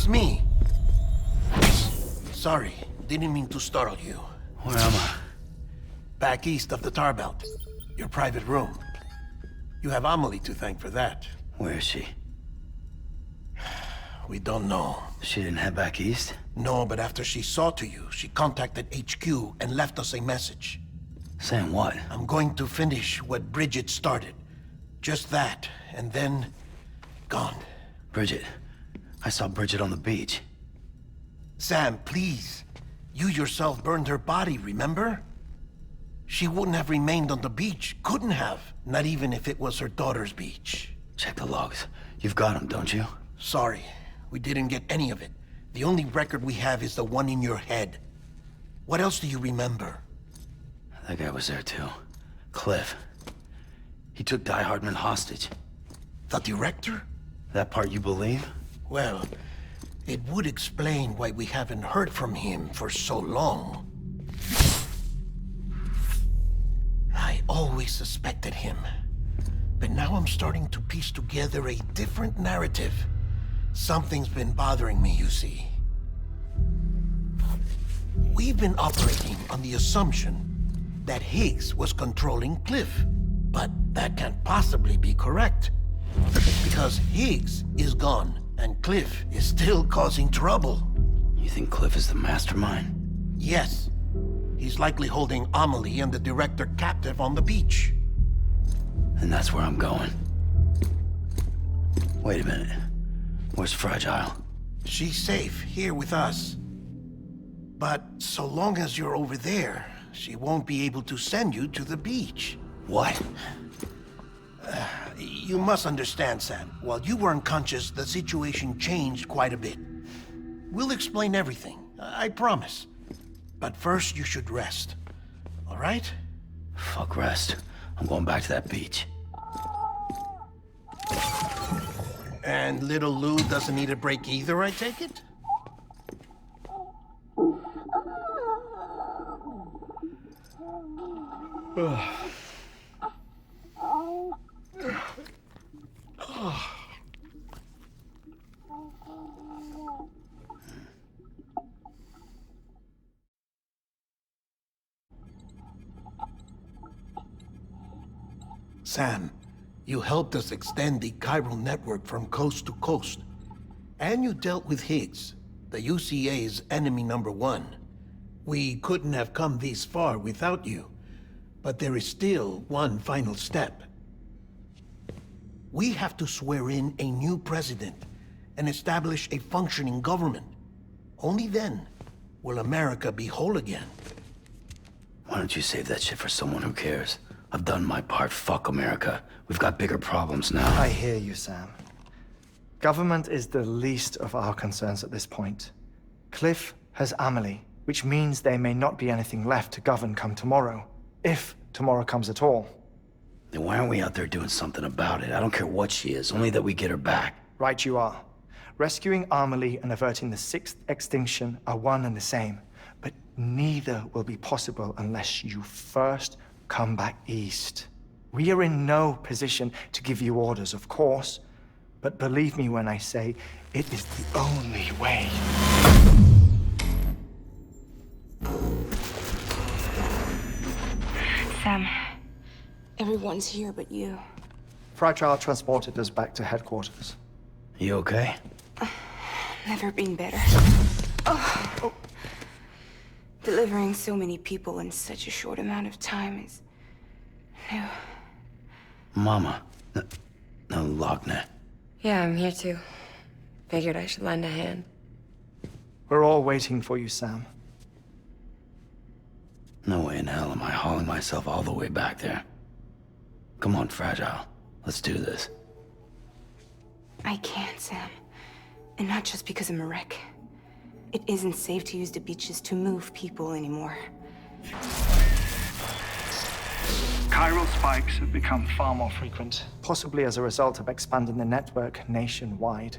it's me. Sorry, didn't mean to startle you. Where am I? Back east of the tar belt. Your private room. You have Amelie to thank for that. Where is she? We don't know. She didn't head back east? No, but after she saw to you, she contacted HQ and left us a message. Saying what? I'm going to finish what Bridget started. Just that, and then... gone. Bridget. I saw Bridget on the beach. Sam, please. You yourself burned her body, remember? She wouldn't have remained on the beach. Couldn't have. Not even if it was her daughter's beach. Check the logs. You've got them, don't you? Sorry. We didn't get any of it. The only record we have is the one in your head. What else do you remember? That guy was there too. Cliff. He took Die Hardman hostage. The director? That part you believe? Well, it would explain why we haven't heard from him for so long. I always suspected him. But now I'm starting to piece together a different narrative. Something's been bothering me, you see. We've been operating on the assumption that Higgs was controlling Cliff. But that can't possibly be correct. Because Higgs is gone, and Cliff is still causing trouble. You think Cliff is the mastermind? Yes. He's likely holding Amelie and the director captive on the beach. And that's where I'm going. Wait a minute. Where's Fragile? She's safe here with us. But so long as you're over there, she won't be able to send you to the beach. What? You must understand, Sam. While you were unconscious, the situation changed quite a bit. We'll explain everything, I promise. But first, you should rest. All right? Fuck rest. I'm going back to that beach. And little Lou doesn't need a break either, I take it? Sam, you helped us extend the chiral network from coast to coast. And you dealt with Higgs, the UCA's enemy #1. We couldn't have come this far without you. But there is still one final step. We have to swear in a new president and establish a functioning government. Only then will America be whole again. Why don't you save that shit for someone who cares? I've done my part. Fuck America. We've got bigger problems now. I hear you, Sam. Government is the least of our concerns at this point. Cliff has Amelie, which means there may not be anything left to govern come tomorrow. If tomorrow comes at all. Then why aren't we out there doing something about it? I don't care what she is, only that we get her back. Right you are. Rescuing Amelie and averting the 6th extinction are one and the same. But neither will be possible unless you first come back east. We are in no position to give you orders, of course. But believe me when I say, it is the only way. Sam, everyone's here but you. Fragile transported us back to headquarters. You okay? Never been better. Oh. Delivering so many people in such a short amount of time is new. Mama. No, Lochner. Yeah, I'm here too. Figured I should lend a hand. We're all waiting for you, Sam. No way in hell am I hauling myself all the way back there. Come on, Fragile. Let's do this. I can't, Sam. And not just because I'm a wreck. It isn't safe to use the beaches to move people anymore. Chiral spikes have become far more frequent. Possibly as a result of expanding the network nationwide.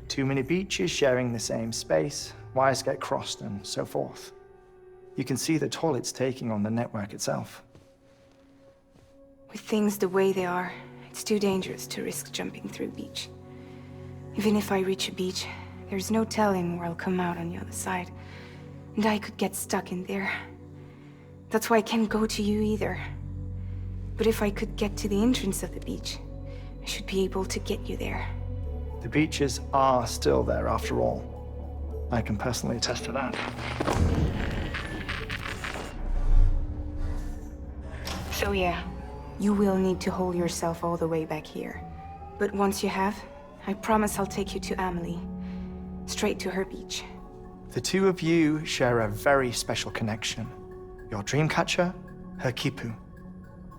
Too many beaches sharing the same space, wires get crossed, and so forth. You can see the toll it's taking on the network itself. With things the way they are, it's too dangerous to risk jumping through a beach. Even if I reach a beach, There's no telling where I'll come out on the other side. And I could get stuck in there. That's why I can't go to you either. But if I could get to the entrance of the beach, I should be able to get you there. The beaches are still there after all. I can personally attest to that. So yeah, you will need to hold yourself all the way back here. But once you have, I promise I'll take you to Amelie. Straight to her beach. The two of you share a very special connection. Your dreamcatcher, her quipu.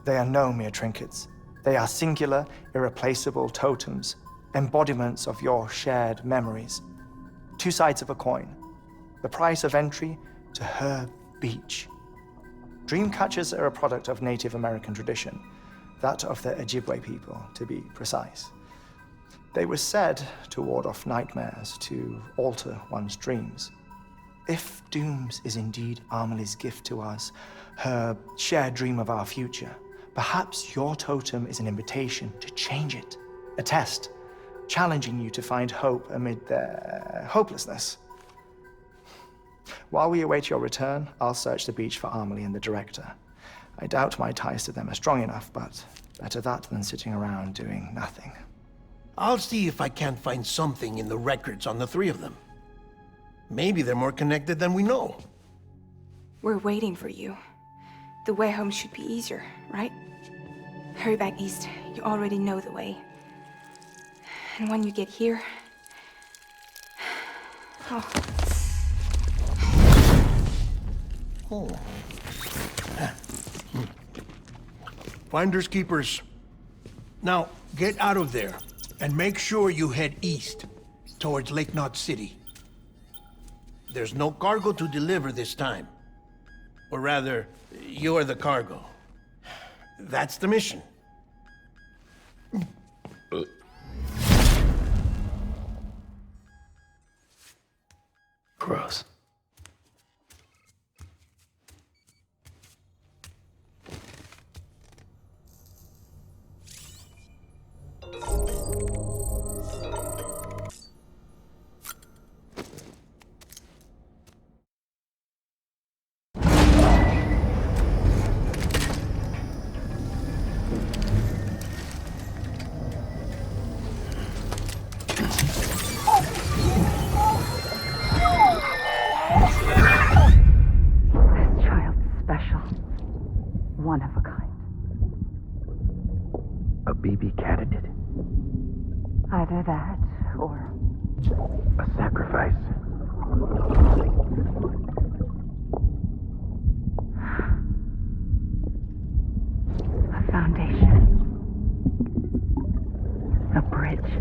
They are no mere trinkets. They are singular, irreplaceable totems, embodiments of your shared memories. Two sides of a coin. The price of entry to her beach. Dreamcatchers are a product of Native American tradition, that of the Ojibwe people, to be precise. They were said to ward off nightmares, to alter one's dreams. If Dooms is indeed Amelie's gift to us, her shared dream of our future, perhaps your totem is an invitation to change it. A test, challenging you to find hope amid their hopelessness. While we await your return, I'll search the beach for Amelie and the director. I doubt my ties to them are strong enough, but better that than sitting around doing nothing. I'll see if I can't find something in the records on the three of them. Maybe they're more connected than we know. We're waiting for you. The way home should be easier, right? Hurry back east. You already know the way. And when you get here... Oh. Oh. Finders keepers. Now, get out of there, and make sure you head east, towards Lake Knot City. There's no cargo to deliver this time. Or rather, you're the cargo. That's the mission. Gross. One of a kind. A BB candidate? Either that, or... A sacrifice? A foundation. A bridge.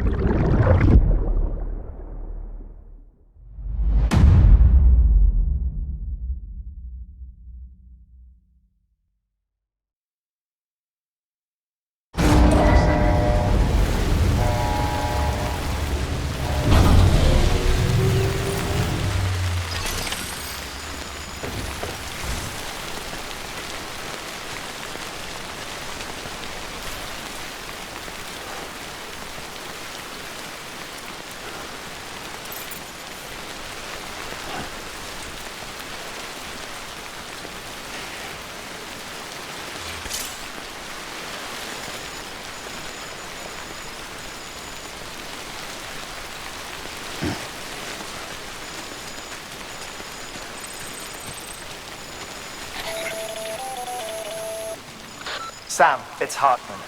Sam, it's Hartman.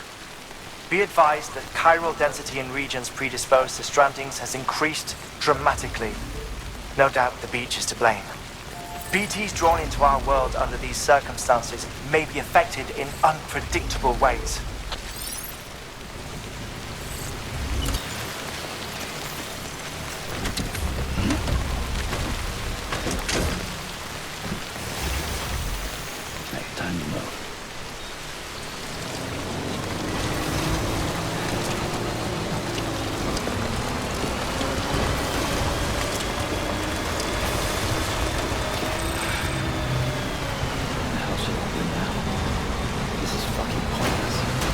Be advised that chiral density in regions predisposed to strandings has increased dramatically. No doubt the beach is to blame. BTs drawn into our world under these circumstances may be affected in unpredictable ways. Time to load. What the hell should I do now? This is fucking pointless.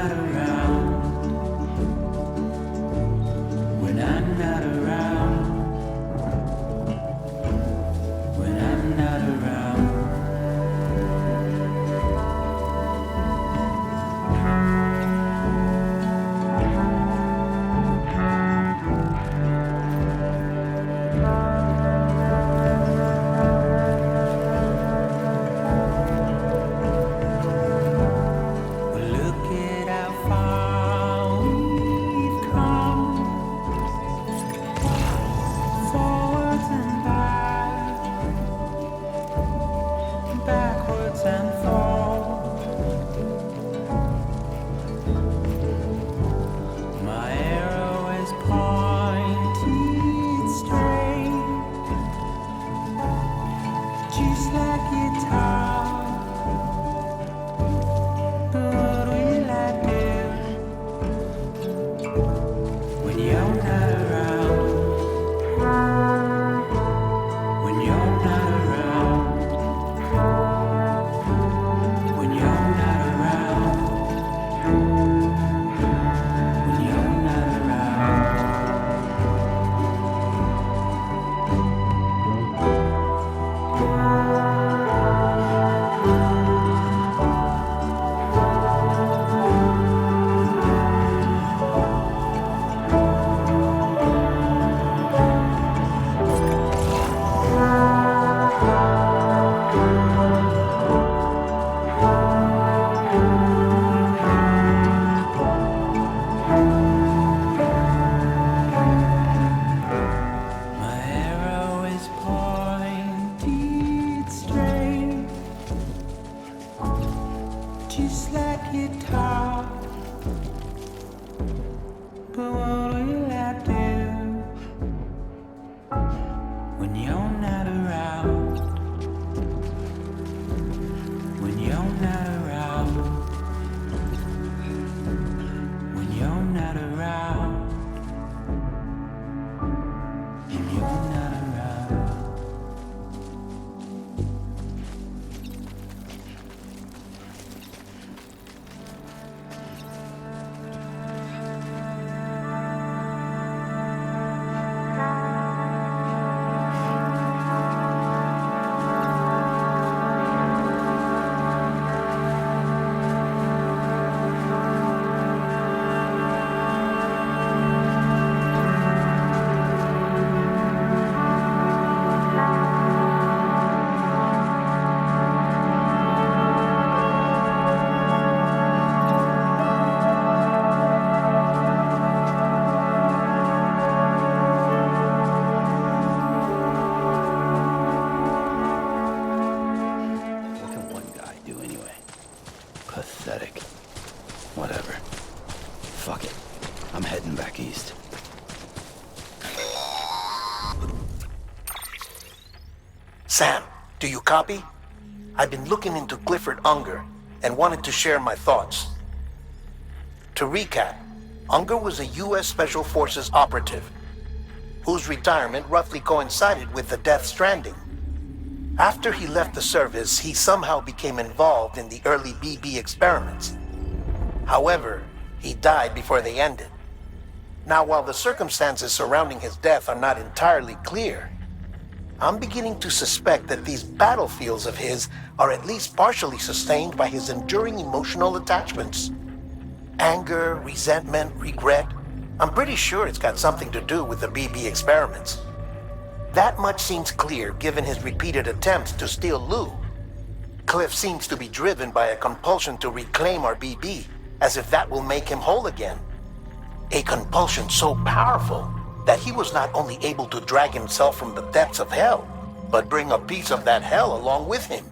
not around, when I'm not around, when I'm not around. Look at how far we've come, forwards and back, backwards and forth. My arrow is pointed straight, just like guitar. But what will I do when you're not around? When you're not around? When you're not around? When you're not around? My arrow is pointed straight, just like guitar. But what will I do when you're not around? When you're not around? When you're not around? When you're not around? What can one guy do anyway? Pathetic. Whatever. Fuck it. I'm heading back east. Sam, do you copy? I've been looking into Clifford Unger and wanted to share my thoughts. To recap, Unger was a U.S. Special Forces operative whose retirement roughly coincided with the Death Stranding. After he left the service, he somehow became involved in the early BB experiments. However, he died before they ended. Now, while the circumstances surrounding his death are not entirely clear, I'm beginning to suspect that these battlefields of his are at least partially sustained by his enduring emotional attachments. Anger, resentment, regret. I'm pretty sure it's got something to do with the BB experiments. That much seems clear given his repeated attempts to steal Lou. Cliff seems to be driven by a compulsion to reclaim our BB, as if that will make him whole again. A compulsion so powerful that he was not only able to drag himself from the depths of hell, but bring a piece of that hell along with him.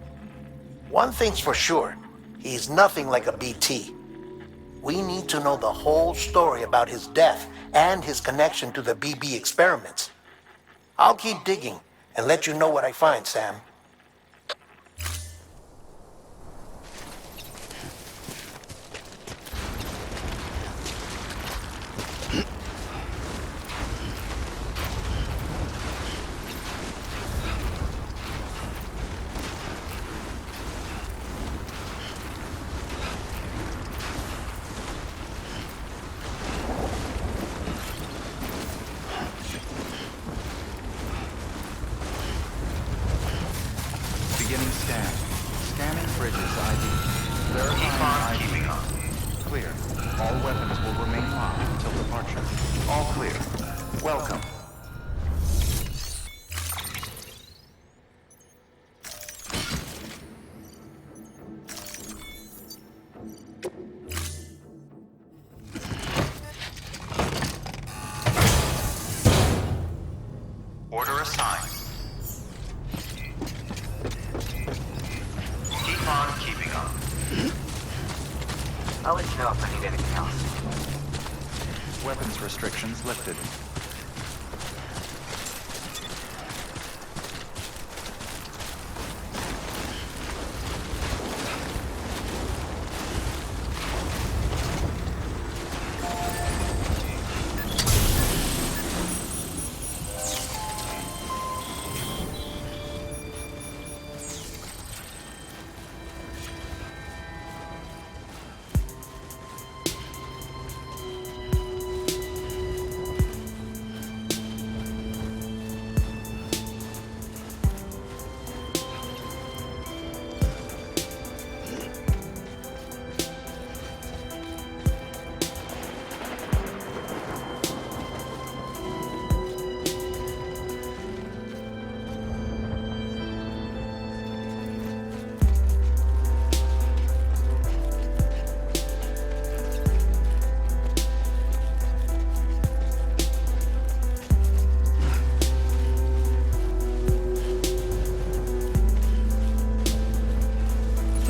One thing's for sure, he's nothing like a BT. We need to know the whole story about his death and his connection to the BB experiments. I'll keep digging and let you know what I find, Sam. scan. Scanning bridges ID. Verifying ID. Keeping on. Clear. All weapons will remain locked until departure. All clear. Welcome. Order assigned. Keep on keeping on. I'll let you know if I need anything else. Weapons restrictions lifted.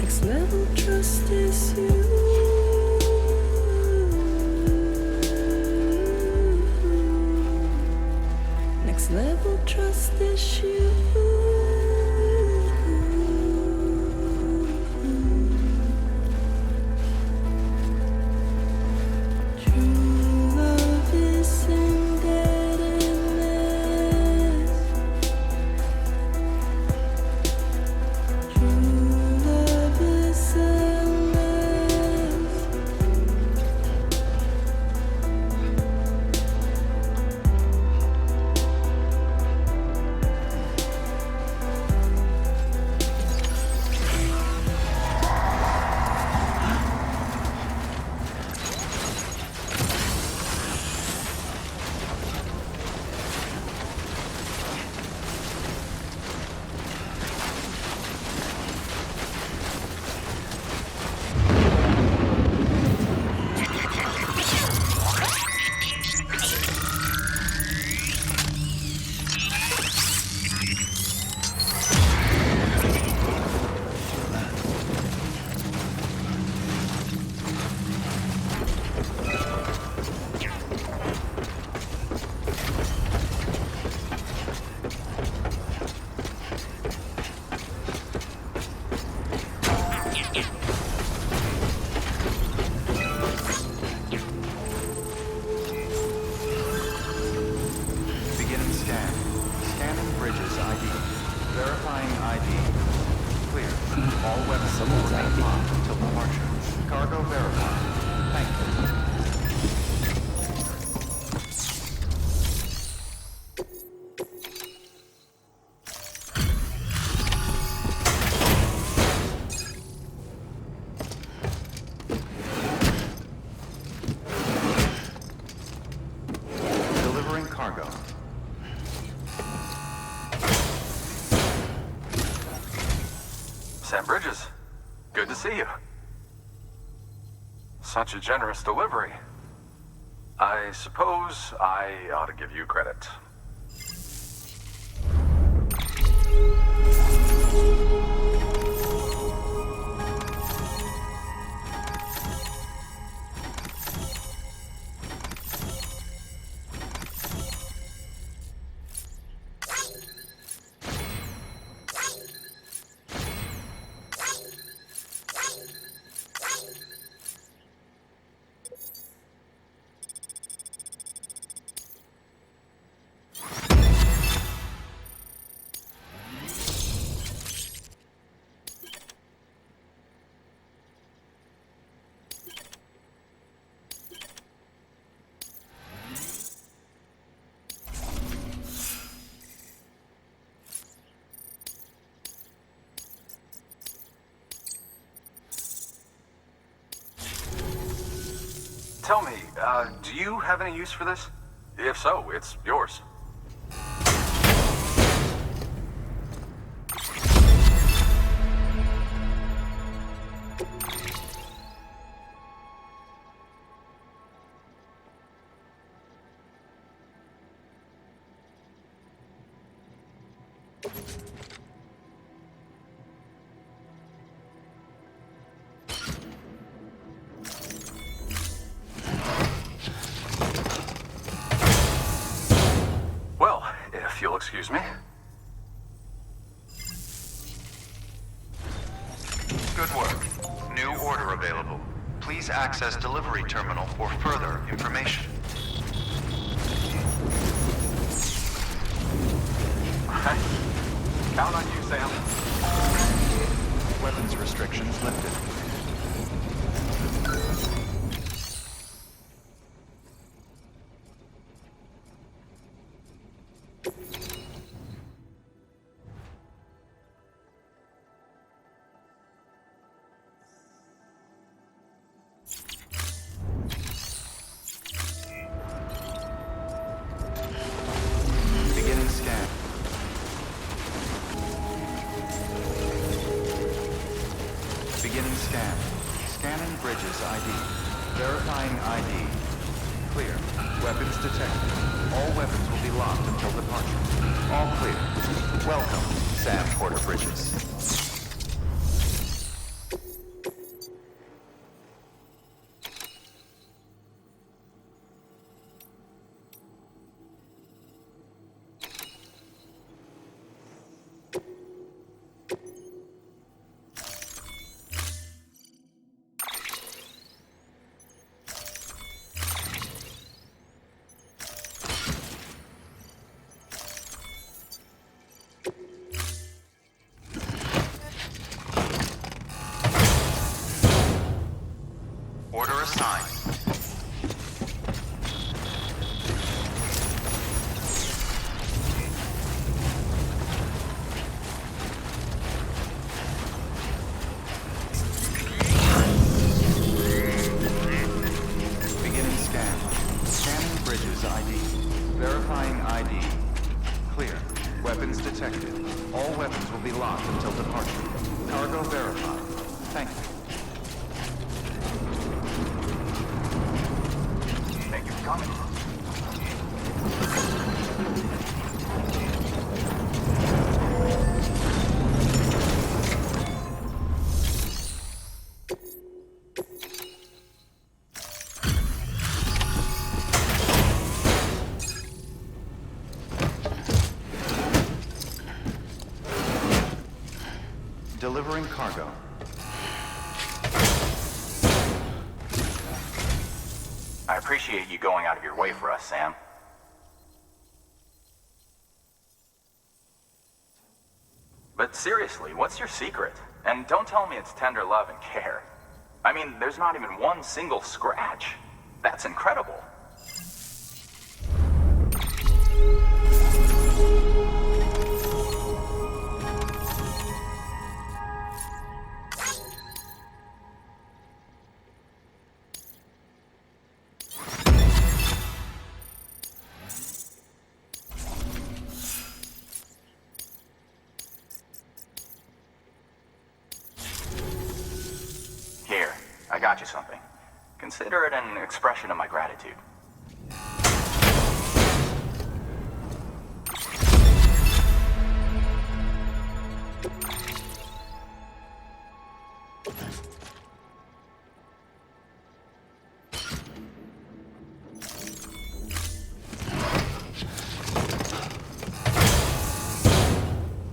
Next level trust is you. Next level trust is you. True love is embedded in this. True love is endless. Beginning scan. Scanning bridges ID. Verifying ID. Clear. All weapons will remain locked until departure. Cargo verified. Thank you. Delivering cargo. Sam Bridges, good to see you. Such a generous delivery. I suppose I ought to give you credit. tell me, do you have any use for this? If so, it's yours. Well, if you'll excuse me. Good work. New order available. Please access delivery terminal for further information. Count on you, Sam. Weapons restrictions lifted. Beginning scan. Beginning scan. Scanning bridges ID. Verifying ID. Clear. Weapons detected. All weapons will be locked until departure. All clear. Welcome, Sam Porter Bridges. Order assigned. Beginning scan. Scanning bridges ID. Verifying ID. Clear. Weapons detected. All weapons will be locked until departure. Cargo verified. Thank you. Thank you for coming. Delivering cargo. I appreciate you going out of your way for us, Sam. But seriously, what's your secret? And don't tell me it's tender love and care. I mean, there's not even one single scratch. That's incredible. Here, I got you something. Consider it an expression of my gratitude.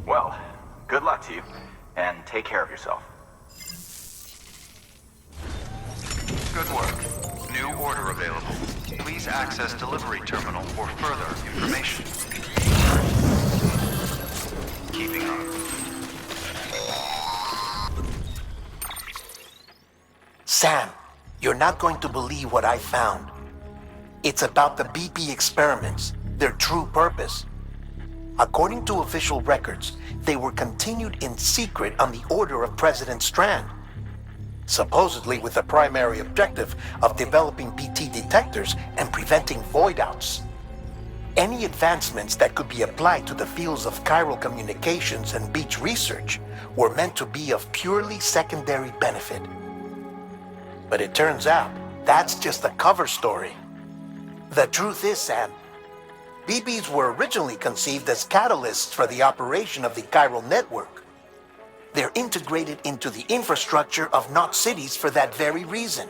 Well, good luck to you, and take care of yourself. Good work. New order available. Please access delivery terminal for further information. Keeping on. Sam, you're not going to believe what I found. It's about the BP experiments, their true purpose. According to official records, they were continued in secret on the order of President Strand. supposedly with the primary objective of developing BT detectors and preventing void-outs. Any advancements that could be applied to the fields of chiral communications and beach research were meant to be of purely secondary benefit. But it turns out, that's just a cover story. The truth is, Sam, BBs were originally conceived as catalysts for the operation of the chiral network. They're integrated into the infrastructure of Knot cities for that very reason.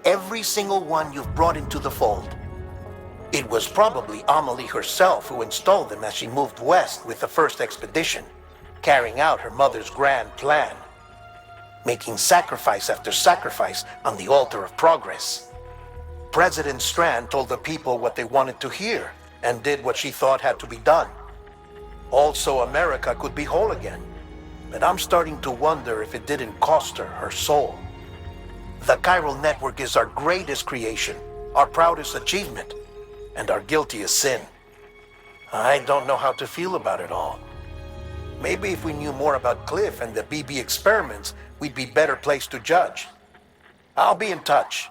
Every single one you've brought into the fold. It was probably Amelie herself who installed them as she moved west with the first expedition, carrying out her mother's grand plan, making sacrifice after sacrifice on the altar of progress. President Strand told the people what they wanted to hear and did what she thought had to be done. Also, America could be whole again. But I'm starting to wonder if it didn't cost her her soul. The chiral network is our greatest creation, our proudest achievement, and our guiltiest sin. I don't know how to feel about it all. Maybe if we knew more about Cliff and the BB experiments, we'd be better placed to judge. I'll be in touch.